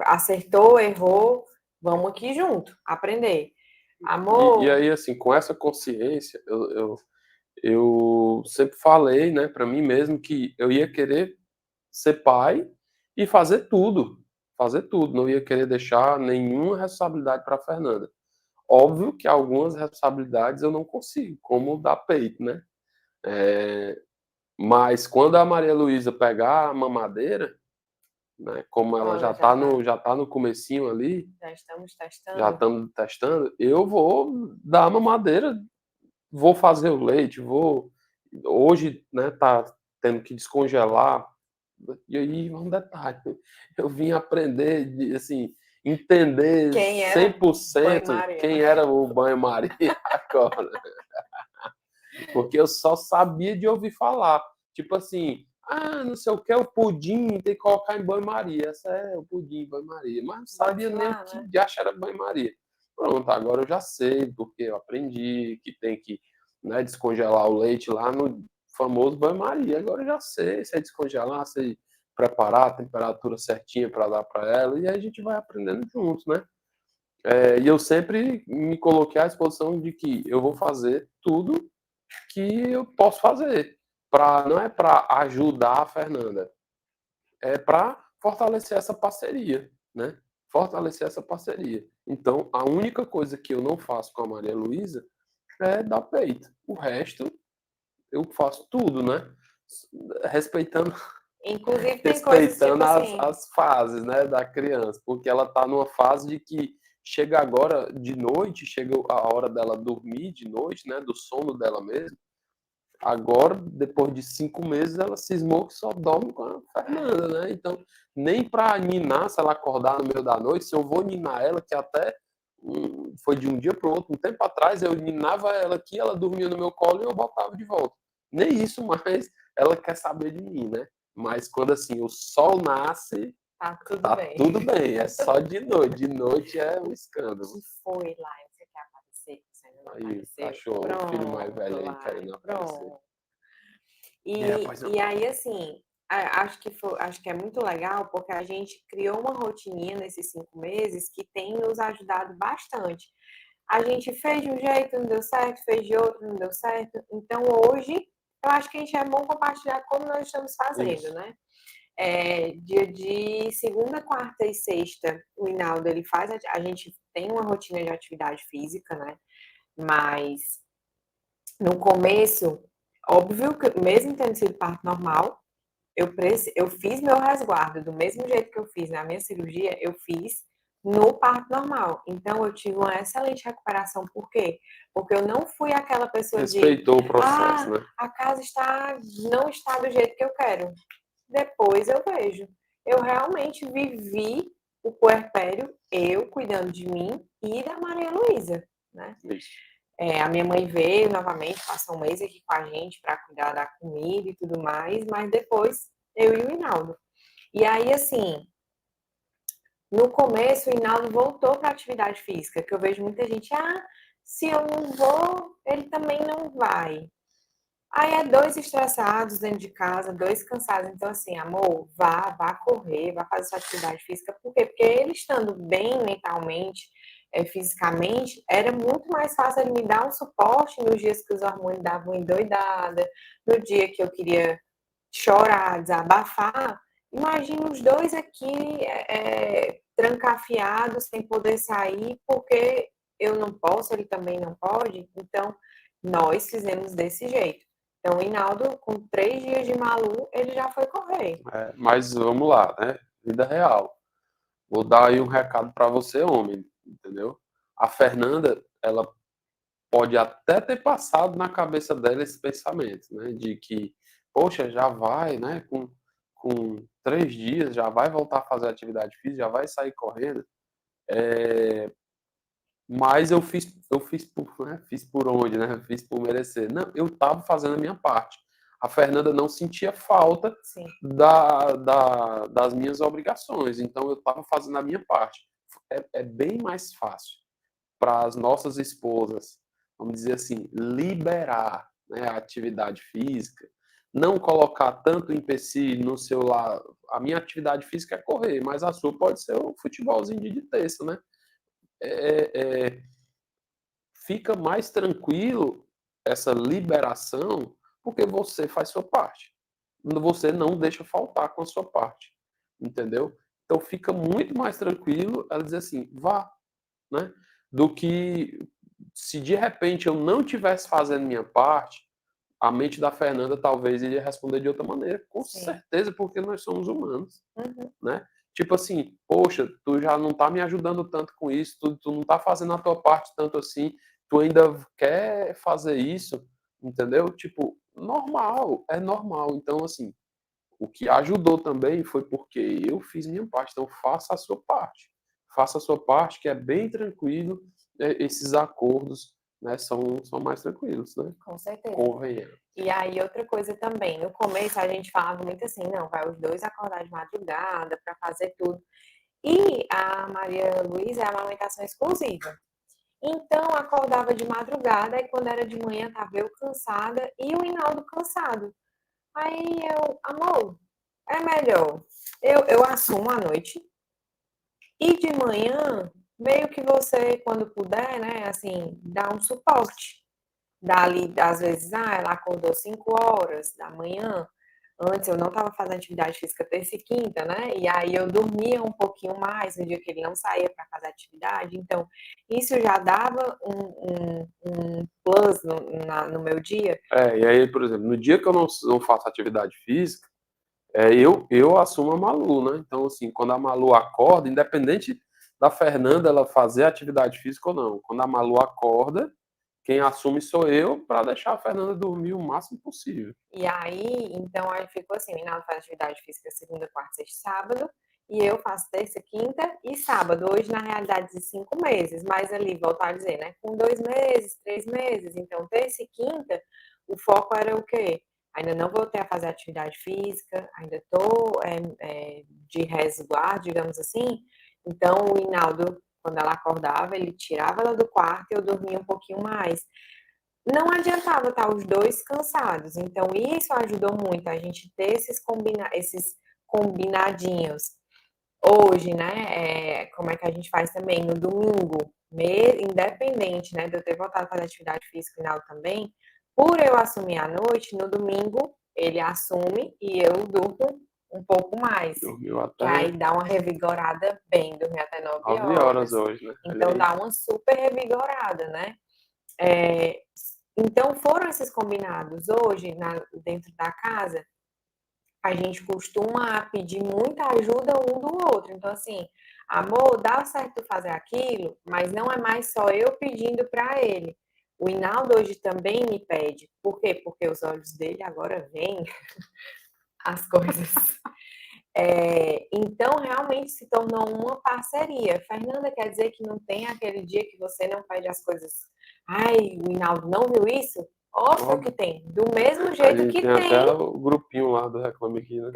Speaker 1: Acertou, errou, vamos aqui junto, aprender.
Speaker 2: E
Speaker 1: Amor,
Speaker 2: aí, assim, com essa consciência, eu sempre falei, né, para mim mesmo que eu ia querer ser pai e fazer tudo, não ia querer deixar nenhuma responsabilidade para a Fernanda. Óbvio que algumas responsabilidades eu não consigo, como dar peito, né? Mas quando a Maria Luísa pegar a mamadeira, né, como ela
Speaker 1: ela já tá,
Speaker 2: já tá no comecinho ali,
Speaker 1: já estamos
Speaker 2: já
Speaker 1: testando.
Speaker 2: estamos testando, eu vou dar a mamadeira, vou fazer o leite, vou. Hoje, né, tá tendo que descongelar. E aí, um detalhe, eu vim aprender, assim, entender
Speaker 1: Quem era
Speaker 2: cento
Speaker 1: banho-maria,
Speaker 2: quem
Speaker 1: né?
Speaker 2: era o banho-maria agora. Porque eu só sabia de ouvir falar. Tipo assim, não sei o que, o pudim tem que colocar em banho-maria. Essa é o pudim, banho-maria. Mas não sabia
Speaker 1: Bote
Speaker 2: nem o
Speaker 1: lá,
Speaker 2: que
Speaker 1: né?
Speaker 2: de achar era banho-maria. Pronto, agora eu já sei, porque eu aprendi que tem que, né, descongelar o leite lá no famoso banho-maria. Agora eu já sei descongelar, sei preparar a temperatura certinha para dar para ela, e aí a gente vai aprendendo juntos, né? E eu sempre me coloquei à disposição de que eu vou fazer tudo que eu posso fazer. Não é para ajudar a Fernanda, é para fortalecer essa parceria, né? Fortalecer essa parceria. Então, a única coisa que eu não faço com a Maria Luísa é dar peito. O resto, eu faço tudo, né? Respeitando,
Speaker 1: Inclusive, tem coisas tipo
Speaker 2: respeitando
Speaker 1: assim.
Speaker 2: as fases, né, da criança, porque ela está numa fase de que chega agora de noite, chega a hora dela dormir de noite, né, do sono dela mesmo. Agora, depois de 5 meses, ela cismou que só dorme com a Fernanda, né? Então, nem para ninar, se ela acordar no meio da noite, se eu vou ninar ela, que até foi de um dia para o outro, um tempo atrás, eu ninava ela aqui, ela dormia no meu colo e eu botava de volta. Nem isso mais ela quer saber de mim, né? Mas quando assim o sol nasce,
Speaker 1: Tá tudo
Speaker 2: tá
Speaker 1: bem.
Speaker 2: tudo bem, é só de noite. De noite é um escândalo.
Speaker 1: Que foi lá, você quer aparecer? Você ainda não
Speaker 2: Aí,
Speaker 1: apareceu?
Speaker 2: cachorro, o filho mais
Speaker 1: Pronto,
Speaker 2: velho aí
Speaker 1: lá,
Speaker 2: querendo aparecer.
Speaker 1: pronto.
Speaker 2: Pois não.
Speaker 1: E aí, assim, acho que é muito legal porque a gente criou uma rotininha nesses 5 meses que tem nos ajudado bastante. A gente fez de um jeito, não deu certo, fez de outro, não deu certo. Então, hoje, eu acho que a gente é bom compartilhar como nós estamos fazendo,
Speaker 2: Isso.
Speaker 1: né? Dia de segunda, quarta e sexta, o Hinaldo, ele faz, a gente tem uma rotina de atividade física, né? Mas no começo, óbvio que mesmo tendo sido parto normal, eu fiz meu resguardo do mesmo jeito que eu fiz na minha cirurgia, eu fiz no parto normal. Então eu tive uma excelente recuperação. Por quê? Porque eu não fui aquela pessoa de,
Speaker 2: Respeitou o processo, né?
Speaker 1: a casa não está do jeito que eu quero. Depois eu vejo. Eu realmente vivi o puerpério, eu cuidando de mim e da Maria Luísa, né?
Speaker 2: Isso.
Speaker 1: A minha mãe veio novamente, passou um mês aqui com a gente para cuidar da comida e tudo mais, mas depois eu e o Hinaldo. E aí, assim, no começo o Hinaldo voltou para a atividade física, que eu vejo muita gente, se eu não vou, ele também não vai. Aí é dois estressados dentro de casa, dois cansados. Então, assim, amor, vá correr, vá fazer sua atividade física. Por quê? Porque ele estando bem mentalmente, fisicamente, era muito mais fácil ele me dar um suporte nos dias que os hormônios davam endoidada, no dia que eu queria chorar, desabafar. Imagina os dois aqui trancafiados, sem poder sair, porque eu não posso, ele também não pode. Então, nós fizemos desse jeito. Então, o Hinaldo, com 3 dias de Malu, ele já foi correr.
Speaker 2: Mas vamos lá, né? Vida real. Vou dar aí um recado para você, homem, entendeu? A Fernanda, ela pode até ter passado na cabeça dela esse pensamento, né? De que, poxa, já vai, né? Com 3 dias, já vai voltar a fazer atividade física, já vai sair correndo. Mas eu fiz fiz por onde, né? Fiz por merecer. Não, eu estava fazendo a minha parte. A Fernanda não sentia falta
Speaker 1: Sim.
Speaker 2: das minhas obrigações, então eu estava fazendo a minha parte. É bem mais fácil para as nossas esposas, vamos dizer assim, liberar, né, a atividade física, não colocar tanto empecilho no seu lado. A minha atividade física é correr, mas a sua pode ser o futebolzinho de terça, né? É, é, fica mais tranquilo essa liberação porque você faz sua parte. Você não deixa faltar com a sua parte, entendeu? Então fica muito mais tranquilo ela dizer assim, vá, né? Do que se de repente eu não tivesse fazendo minha parte, a mente da Fernanda talvez iria responder de outra maneira, com
Speaker 1: Sim.
Speaker 2: certeza, porque nós somos humanos,
Speaker 1: Uhum.
Speaker 2: né? Tipo assim, poxa, tu já não tá me ajudando tanto com isso, tu não tá fazendo a tua parte tanto assim, tu ainda quer fazer isso, entendeu? Tipo, normal, é normal. Então, assim, o que ajudou também foi porque eu fiz minha parte, então faça a sua parte. Faça a sua parte, que é bem tranquilo, esses acordos, né, são mais tranquilos, né?
Speaker 1: Com certeza.
Speaker 2: Convenhamos.
Speaker 1: E aí, outra coisa também, no começo a gente falava muito assim, não, vai os dois acordar de madrugada para fazer tudo. E a Maria Luísa é a amamentação exclusiva. Então, acordava de madrugada e quando era de manhã tava eu cansada e o Hinaldo cansado. Aí eu, amor, é melhor. Eu assumo à noite e de manhã, meio que você, quando puder, né, assim, dá um suporte. Dá ali, às vezes, ela acordou 5 horas da manhã. Antes eu não estava fazendo atividade física terça e quinta, né? E aí eu dormia um pouquinho mais no dia que ele não saía para fazer atividade. Então, isso já dava um plus no meu dia.
Speaker 2: E aí, por exemplo, no dia que eu não faço atividade física, eu assumo a Malu, né? Então, assim, quando a Malu acorda, independente da Fernanda ela fazer atividade física ou não, quando a Malu acorda, quem assume sou eu para deixar a Fernanda dormir o máximo possível.
Speaker 1: E aí, então, aí ficou assim, o Hinaldo faz atividade física segunda, quarta, sexta e sábado, e eu faço terça, quinta e sábado. Hoje, na realidade, de 5 meses, mas ali, voltar a dizer, né? Com 2 meses, 3 meses. Então, terça e quinta, o foco era o quê? Ainda não voltei a fazer atividade física, ainda estou de resguardo, digamos assim. Então, o Hinaldo, quando ela acordava, ele tirava ela do quarto e eu dormia um pouquinho mais. Não adiantava estar os dois cansados. Então, isso ajudou muito a gente ter esses combinadinhos. Hoje, né? Como é que a gente faz também? No domingo, independente, né, de eu ter voltado a fazer atividade física final também, por eu assumir à noite, no domingo ele assume e eu durmo um pouco mais.
Speaker 2: Dormiu
Speaker 1: Que
Speaker 2: até
Speaker 1: aí dá uma revigorada bem, dormir até 9
Speaker 2: 9
Speaker 1: horas.
Speaker 2: horas hoje, né?
Speaker 1: Então dá uma super revigorada, né? Então foram esses combinados. Hoje, dentro da casa, a gente costuma pedir muita ajuda um do outro. Então, assim, amor, dá certo fazer aquilo, mas não é mais só eu pedindo para ele. O Hinaldo hoje também me pede. Por quê? Porque os olhos dele agora veem as coisas. Então, realmente se tornou uma parceria. Fernanda, quer dizer que não tem aquele dia que você não pede as coisas. Ai, o Hinaldo não viu isso? Óbvio que tem. Do mesmo
Speaker 2: A
Speaker 1: jeito
Speaker 2: gente
Speaker 1: que
Speaker 2: tem até
Speaker 1: tem.
Speaker 2: o grupinho lá do Reclame Aqui, né?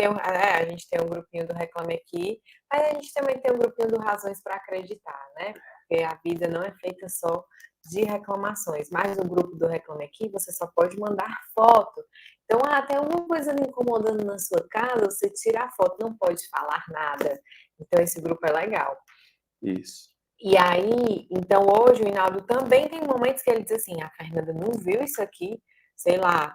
Speaker 1: A gente tem um grupinho do Reclame Aqui, mas a gente também tem um grupinho do Razões para Acreditar, né? Porque a vida não é feita só de reclamações. Mas no grupo do Reclame Aqui, você só pode mandar foto. Então, tem alguma coisa me incomodando na sua casa, você tira a foto, não pode falar nada. Então, esse grupo é legal.
Speaker 2: Isso.
Speaker 1: E aí, então hoje o Hinaldo também tem momentos que ele diz assim, a Fernanda não viu isso aqui, sei lá,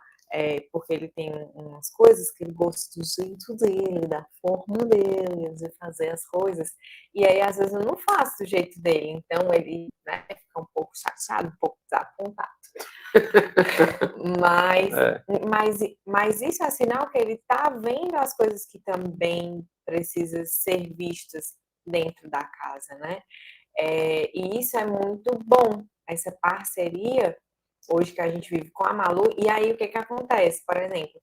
Speaker 1: porque ele tem umas coisas que ele gosta do jeito dele, da forma dele, de fazer as coisas, e aí às vezes eu não faço do jeito dele, então ele, né, fica um pouco chateado, um pouco desapontado. Mas, mas isso é sinal que ele está vendo as coisas que também precisam ser vistas dentro da casa, né? E isso é muito bom, essa parceria hoje que a gente vive com a Malu. E aí, o que que acontece? Por exemplo,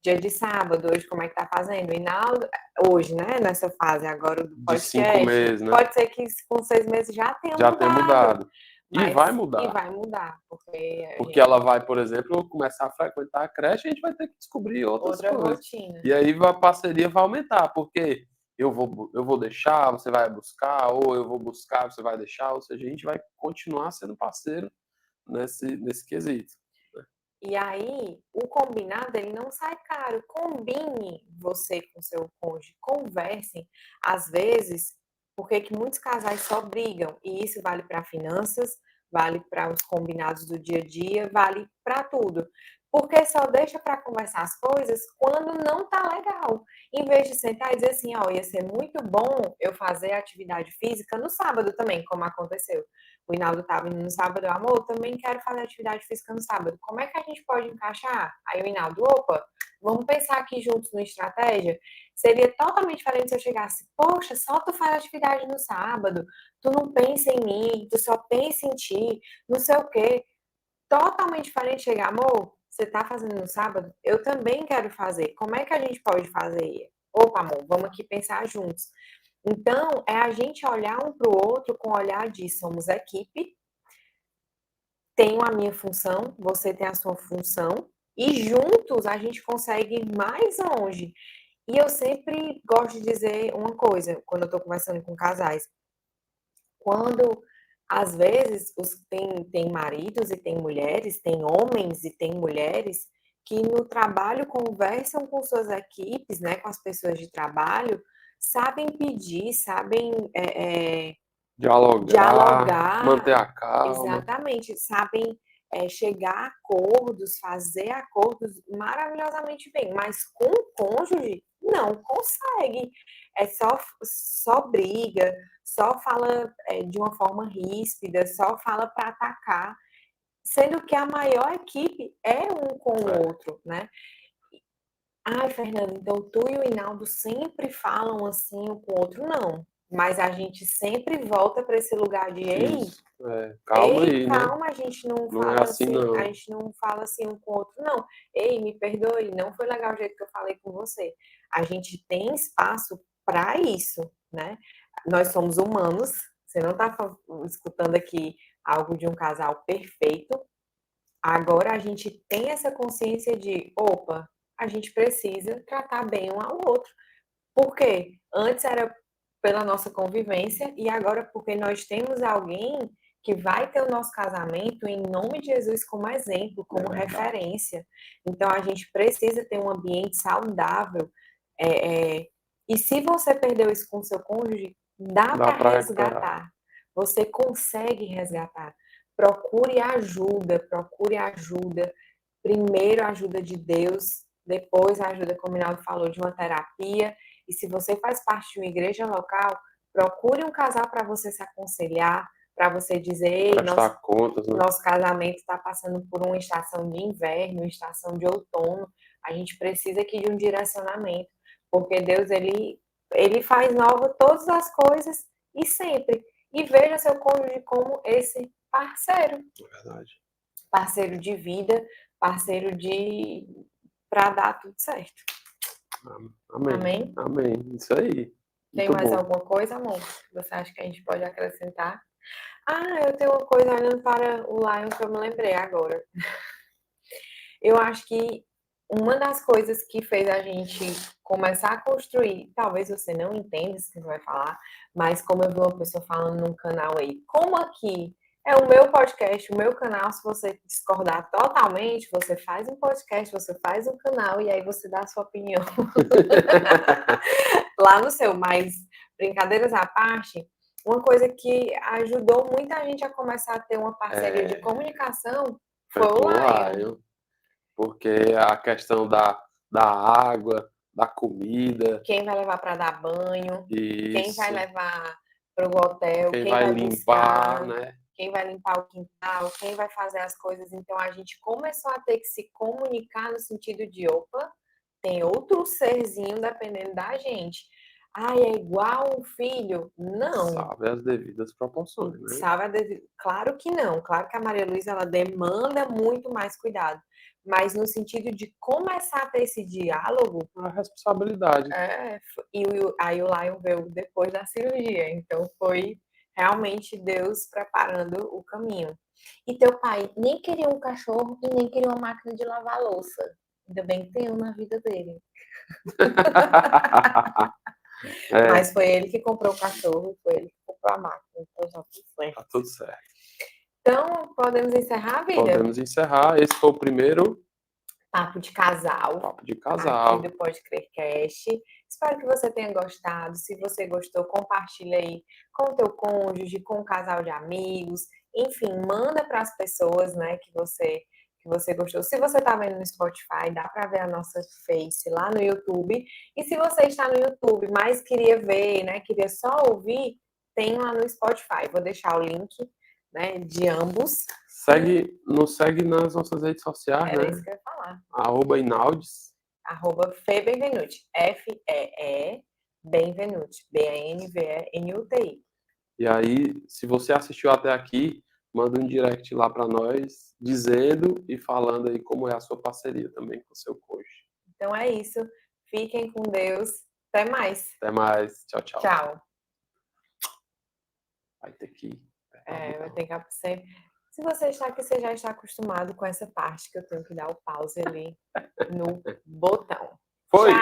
Speaker 1: dia de sábado, hoje, como é que tá fazendo? O Hinaldo, hoje, né, nessa fase agora do
Speaker 2: De 5
Speaker 1: podcast,
Speaker 2: meses, né?
Speaker 1: pode ser que com 6 meses já tenha
Speaker 2: Já tem mudado. E
Speaker 1: mas
Speaker 2: vai mudar.
Speaker 1: vai mudar,
Speaker 2: Porque ela vai, por exemplo, começar a frequentar a creche e a gente vai ter que descobrir outras
Speaker 1: outra
Speaker 2: coisas.
Speaker 1: rotina.
Speaker 2: E aí a parceria vai aumentar, porque eu vou deixar, você vai buscar, ou eu vou buscar, você vai deixar, ou seja, a gente vai continuar sendo parceiro nesse quesito.
Speaker 1: E aí, o combinado, ele não sai caro. Combine você com seu cônjuge, conversem. Às vezes, porque que muitos casais só brigam, e isso vale para finanças, vale para os combinados do dia a dia, vale para tudo. Porque só deixa para conversar as coisas quando não tá legal. Em vez de sentar e dizer assim, ó, ia ser muito bom eu fazer atividade física no sábado também, como aconteceu. O Hinaldo estava indo no sábado, amor, também quero fazer atividade física no sábado. Como é que a gente pode encaixar? Aí o Hinaldo, opa, vamos pensar aqui juntos numa estratégia. Seria totalmente diferente se eu chegasse, poxa, só tu faz atividade no sábado, tu não pensa em mim, tu só pensa em ti, não sei o quê. Totalmente diferente chegar, amor, você está fazendo no sábado, eu também quero fazer. Como é que a gente pode fazer? Opa, amor, vamos aqui pensar juntos. Então, é a gente olhar um para o outro com o olhar de somos equipe, tenho a minha função, você tem a sua função, e juntos a gente consegue ir mais longe. E eu sempre gosto de dizer uma coisa, quando eu estou conversando com casais. Quando, às vezes, tem maridos e tem mulheres, tem homens e tem mulheres, que no trabalho conversam com suas equipes, né, com as pessoas de trabalho, sabem pedir, sabem
Speaker 2: Dialogar, manter a calma.
Speaker 1: exatamente, sabem chegar a acordos, fazer acordos maravilhosamente bem, mas com o cônjuge não consegue. É só briga, só fala de uma forma ríspida, só fala para atacar, sendo que a maior equipe é um com o outro, né? Ai, Fernanda, então tu e o Hinaldo sempre falam assim um com o outro? Não. Mas a gente sempre volta para esse lugar de
Speaker 2: Isso. Calma aí,
Speaker 1: calma,
Speaker 2: né?
Speaker 1: a gente não
Speaker 2: Não é
Speaker 1: fala
Speaker 2: assim,
Speaker 1: assim, a
Speaker 2: não.
Speaker 1: gente não fala assim um com o outro, não. Ei, me perdoe, não foi legal o jeito que eu falei com você. A gente tem espaço para isso, né? Nós somos humanos, você não está escutando aqui algo de um casal perfeito. Agora a gente tem essa consciência de, opa, a gente precisa tratar bem um ao outro. Por quê? Antes era pela nossa convivência e agora porque nós temos alguém que vai ter o nosso casamento em nome de Jesus como exemplo, como referência. Então a gente precisa ter um ambiente saudável. E se você perdeu isso com o seu cônjuge, dá para resgatar. Você consegue resgatar. Procure ajuda. Primeiro a ajuda de Deus, depois a ajuda, como o Minaldo falou, de uma terapia. E se você faz parte de uma igreja local, procure um casal para você se aconselhar, para você dizer, ei, nosso casamento está passando por uma estação de inverno, uma estação de outono, a gente precisa aqui de um direcionamento, porque Deus, ele faz nova todas as coisas e sempre. E veja seu cônjuge como esse parceiro.
Speaker 2: Verdade.
Speaker 1: Parceiro de vida, parceiro para dar tudo certo.
Speaker 2: Amém. Amém. Isso aí.
Speaker 1: Tem mais alguma coisa, amor? Você acha que a gente pode acrescentar? Ah, eu tenho uma coisa olhando para o Lion que eu me lembrei agora. Eu acho que uma das coisas que fez a gente começar a construir, talvez você não entenda isso que você vai falar, mas como eu vi uma pessoa falando num canal aí, como aqui é o meu podcast, o meu canal, se você discordar totalmente, você faz um podcast, você faz um canal e aí você dá a sua opinião lá no seu. Mas, brincadeiras à parte, uma coisa que ajudou muita gente a começar a ter uma parceria de comunicação foi o Lion.
Speaker 2: Porque a questão da água, da comida.
Speaker 1: Quem vai levar para dar banho,
Speaker 2: isso.
Speaker 1: Quem vai levar para o hotel,
Speaker 2: quem vai limpar,
Speaker 1: buscar,
Speaker 2: né?
Speaker 1: Quem vai limpar o quintal, quem vai fazer as coisas. Então a gente começou a ter que se comunicar no sentido de, opa, tem outro serzinho dependendo da gente. Ai, é igual um filho? Não.
Speaker 2: Sabe as devidas proporções, né?
Speaker 1: Claro que não. Claro que a Maria Luísa, ela demanda muito mais cuidado. Mas no sentido de começar a ter esse diálogo...
Speaker 2: A responsabilidade.
Speaker 1: Aí o Lion veio depois da cirurgia. Então foi realmente Deus preparando o caminho. E teu pai nem queria um cachorro e nem queria uma máquina de lavar louça. Ainda bem que tem um na vida dele. Mas foi ele que comprou o cachorro, foi ele que comprou a máquina. Então já tudo certo.
Speaker 2: Tá tudo certo.
Speaker 1: Então, podemos encerrar, vida?
Speaker 2: Podemos encerrar. Esse foi o primeiro
Speaker 1: Papo de casal.
Speaker 2: Papo de casal.
Speaker 1: Aqui do Pode Crer Cast. Espero que você tenha gostado. Se você gostou, compartilha aí com o teu cônjuge, com um casal de amigos. Enfim, manda para as pessoas, né, que você gostou. Se você está vendo no Spotify, dá para ver a nossa face lá no YouTube. E se você está no YouTube, mas queria ver, né, queria só ouvir, tem lá no Spotify. Vou deixar o link, né, de ambos.
Speaker 2: Nos segue nas nossas redes sociais,
Speaker 1: Era
Speaker 2: né?
Speaker 1: isso que eu ia falar.
Speaker 2: @Inaldes.
Speaker 1: @FeBenvenuti. FEE Benvenuti. Benvenuti.
Speaker 2: E aí, se você assistiu até aqui, manda um direct lá para nós, dizendo e falando aí como é a sua parceria também com o seu cônjuge.
Speaker 1: Então é isso. Fiquem com Deus. Até mais.
Speaker 2: Até mais. Tchau, tchau.
Speaker 1: Tchau.
Speaker 2: Vai ter que
Speaker 1: vai ter que sempre. Se você está aqui, você já está acostumado com essa parte que eu tenho que dar o pause ali no botão.
Speaker 2: Foi!
Speaker 1: Tchau.